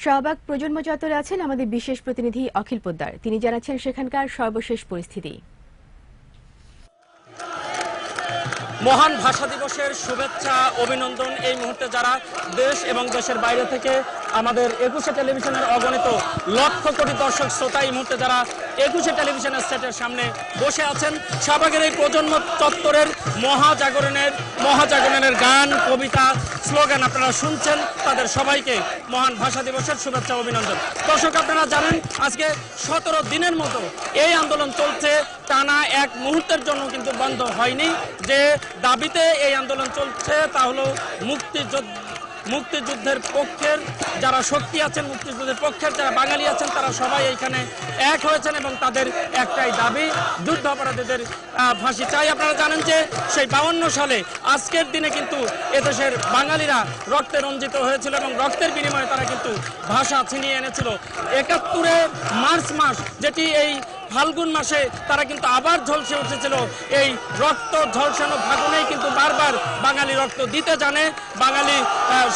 শাহবাগ প্রজন্ম চত্বরে আছেন আমাদের বিশেষ প্রতিনিধি অখিল পোদ্দার। তিনি জানাচ্ছেন সেখানকার সর্বশেষ পরিস্থিতি। মহান ভাষা দিবসের শুভেচ্ছা অভিনন্দন। এই মুহূর্তে যারা দেশ এবং দেশের বাইরে থেকে আমাদের একুশে টেলিভিশনের অগণিত লক্ষ কোটি দর্শক শ্রোতা এই মুহূর্তে যারা একুশে টেলিভিশনের সেটের সামনে বসে আছেন, শাহবাগের এই প্রজন্ম চত্বরের মহাজাগরণের গান, কবিতা, স্লোগান আপনারা শুনছেন। তাদের সবাইকে মহান ভাষা দিবসের শুভেচ্ছা অভিনন্দন। দর্শক, আপনারা জানেন আজকে 17 দিনের মতো এই আন্দোলন চলছে, টানা এক মুহূর্তের জন্য কিন্তু বন্ধ হয়নি। যে দাবিতে এই আন্দোলন চলছে তা হলো মুক্তিযুদ্ধের পক্ষের যারা শক্তি আছেন, মুক্তিযুদ্ধের পক্ষের যারা বাঙালি আছেন, তারা সবাই এইখানে এক হয়েছেন এবং তাদের একটাই দাবি, যুদ্ধ অপরাধীদের ফাঁসি চাই। আপনারা জানেন যে সেই 52 সালে আজকের দিনে কিন্তু এদেশের বাঙালিরা রক্তে রঞ্জিত হয়েছিল এবং রক্তের বিনিময়ে তারা কিন্তু ভাষা ছিনিয়ে এনেছিল। 71-এ মার্চ মাস, যেটি এই ফাল্গুন মাসে তারা কিন্তু আবার ঝলসে উঠেছিল। এই রক্ত ঝলসানো ফাগুনেই কিন্তু বারবার বাঙালি রক্ত দিতে জানে, বাঙালি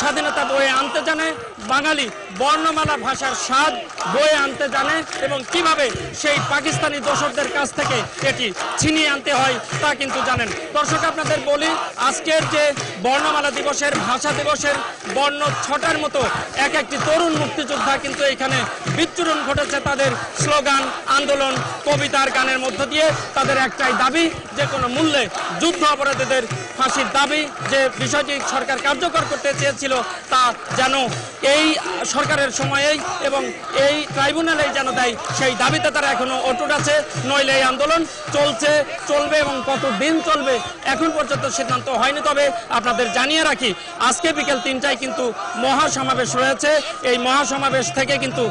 স্বাধীনতা বয়ে আনতে জানে, বাঙালি বর্ণমালা ভাষার স্বাদ বয়ে আনতে জানে এবং কিভাবে সেই পাকিস্তানি দোসরদের কাছ থেকে এটি ছিনিয়ে আনতে হয় তা কিন্তু জানেন। দর্শক, আপনাদের বলি, আজকের যে বর্ণমালা দিবসের, ভাষা দিবসের বর্ণ ছটার মতো একটি তরুণ মুক্তিযোদ্ধা কিন্তু এখানে বিচ্ছুরণ ঘটেছে তাদের স্লোগান, আন্দোলন, কবিতার গানের মধ্য দিয়ে। তাদের একটাই দাবি, যে কোনো মূল্যে যুদ্ধ অপরাধীদের ফাঁসির দাবি। যে বিষয়টি সরকার কার্যকর করতে চেয়েছিল তা যেন এই সরকারের সময়েই এবং এই ট্রাইব্যুনালেই যেন দেয়, সেই দাবিতে তারা এখনো অটুট আছে। নইলে এই আন্দোলন চলবে এবং কতদিন চলবে এখন পর্যন্ত সিদ্ধান্ত হয়নি। তবে আপনাদের জানিয়ে রাখি, আজকে বিকেল 3টায় কিন্তু মহাসমাবেশ রয়েছে। এই মহাসমাবেশ থেকে কিন্তু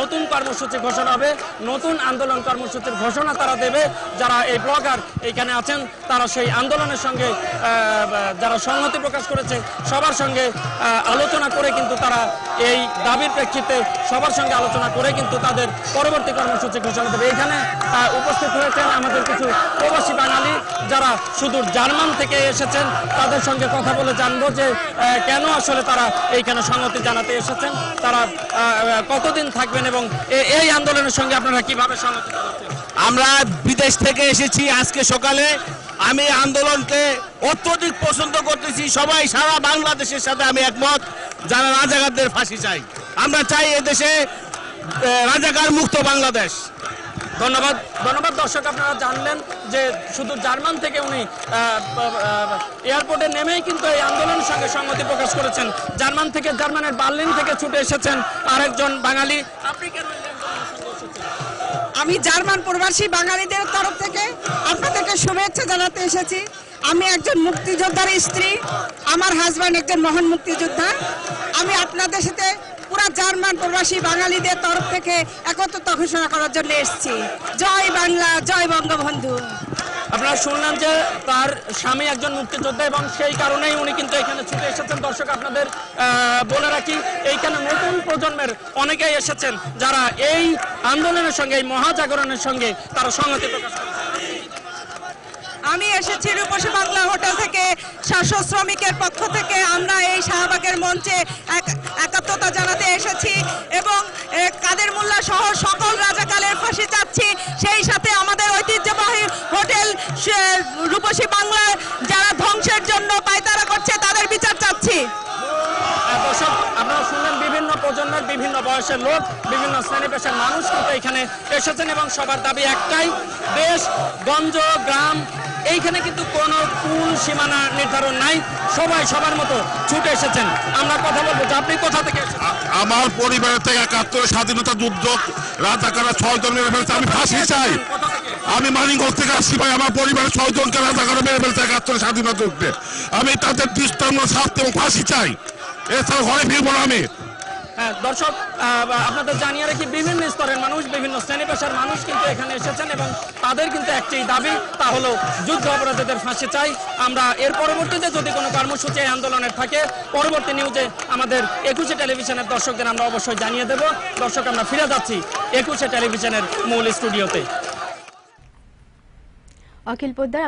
নতুন কর্মসূচি ঘোষণা হবে, নতুন আন্দোলন কর্মসূচির ঘোষণা তারা দেবে। যারা এই ব্লগার এইখানে আছেন তারা সেই আন্দোলনের সঙ্গে যারা সংহতি প্রকাশ করেছে সবার সঙ্গে আলোচনা করে কিন্তু তারা এই দাবির প্রেক্ষিতে সবার সঙ্গে আলোচনা করে কিন্তু তাদের পরবর্তী কর্মসূচি ঘোষণা দেবে। এখানে উপস্থিত হয়েছেন আমাদের কিছু প্রবাসী বাঙালি যারা সুদূর জার্মান থেকে এসেছেন। তাদের সঙ্গে কথা বলে জানবো যে কেন আসলে তারা এইখানে সংহতি জানাতে এসেছেন, তারা কতদিন থাকবেন এবং এই আন্দোলনের সঙ্গে আপনারা কিভাবে সংহতি জানাচ্ছেন। আমরা বিদেশ থেকে এসেছি আজকে সকালে। আমি আন্দোলনকে অত্যধিক পছন্দ করতেছি। সবাই সারা বাংলাদেশের সাথে আমি একমত, যারা রাজাকারদের ফাঁসি চাই। আমরা চাই এদেশে রাজাকার মুক্ত বাংলাদেশ। ধন্যবাদ। দর্শক, আপনারা জানলেন যে শুধু জার্মান থেকে উনি এয়ারপোর্টে নেমেই কিন্তু এই আন্দোলনের সঙ্গে সংহতি প্রকাশ করেছেন। জার্মানের বার্লিন থেকে ছুটে এসেছেন আরেকজন বাঙালি। আপনি কেন আমি জার্মান প্রবাসী বাঙালিদের তরফ থেকে আপনাদেরকে শুভেচ্ছা জানাতে এসেছি। আমি একজন মুক্তিযোদ্ধার স্ত্রী, আমার হাজব্যান্ড একজন মহান মুক্তিযোদ্ধা। আমি আপনাদের সাথে পুরা জার্মান প্রবাসী বাঙালিদের তরফ থেকে একত্রতা ঘোষণা করার জন্য এসেছি। জয় বাংলা, জয় বঙ্গবন্ধু। আপনারা শুনলেন যে তার স্বামী একজন মুক্তিযোদ্ধা এবং সেই কারণেই উনি কিন্তু এখানে ছুটে এসেছেন। দর্শক, আপনাদের বলে রাখি, এইখানে নতুন প্রজন্মের অনেকেই এসেছেন যারা এই আন্দোলনের সঙ্গে, এই মহাজাগরণের সঙ্গে তারা সংহতি প্রকাশ করেছেন। আমি এসেছি রূপসী বাংলা হোটেল থেকে, শাসক শ্রমিকের পক্ষ থেকে আমরা এই শাহবাগের মঞ্চে একাত্মতা জানাতে এসেছি এবং কাদের মোল্লা সহ সকল রাজাকারের ফাঁসি চাচ্ছি। সেই সাথে আমাদের ঐতিহ্যবাহী হোটেল রূপসী বাংলার যারা ধ্বংসের জন্য পায়তারা করছে তাদের বিচার চাচ্ছি। দর্শক, আপনারা শুনলেন বিভিন্ন প্রজন্মের, বিভিন্ন বয়সের লোক, বিভিন্ন শ্রেণী পেশার মানুষ কিন্তু এখানে এসেছেন এবং সবার দাবি একটাই, দেশ, গঞ্জ, গ্রাম, এইখানে কিন্তু কোনো কুল সীমানা নির্ধারণ নাই। সবাই সবার মতো ছুটে এসেছেন। আমরা কথা বলবো যে আপনি কোথা থেকে এসেছেন? আমার পরিবারের থেকে 71 স্বাধীনতা যুদ্ধ রাজাকাররা 6 জন মেরে ফেলছে। আমি ফাঁসি চাই। আমি মানিকগঞ্জ থেকে আসছি ভাই। আমার পরিবারের 6 জনকে রাজাকাররা মেরে ফেলছে 71 স্বাধীনতা যুদ্ধে। আমি তাদের দৃষ্টান্ত শাস্তি এবং ফাঁসি চাই। এছাড়া ঘরে ফিরবো না আমি। দর্শক, আপনাদের জানিয়ে রাখি, বিভিন্ন স্তরের মানুষ, বিভিন্ন শ্রেণী পেশার মানুষ কিন্তু এখানে এসেছেন এবং তাদের কিন্তু একটি দাবি, তা হলো যুদ্ধ অপরাধীদের ফাঁসি চাই। আমরা এর পরবর্তীতে যদি কোনো কর্মসূচি আন্দোলনের থাকে, পরবর্তী নিউজে আমাদের একুশে টেলিভিশনের দর্শকদের আমরা অবশ্যই জানিয়ে দেব। দর্শক, আমরা ফিরে যাচ্ছি একুশে টেলিভিশনের মূল স্টুডিওতে। অখিল পোদ্দার।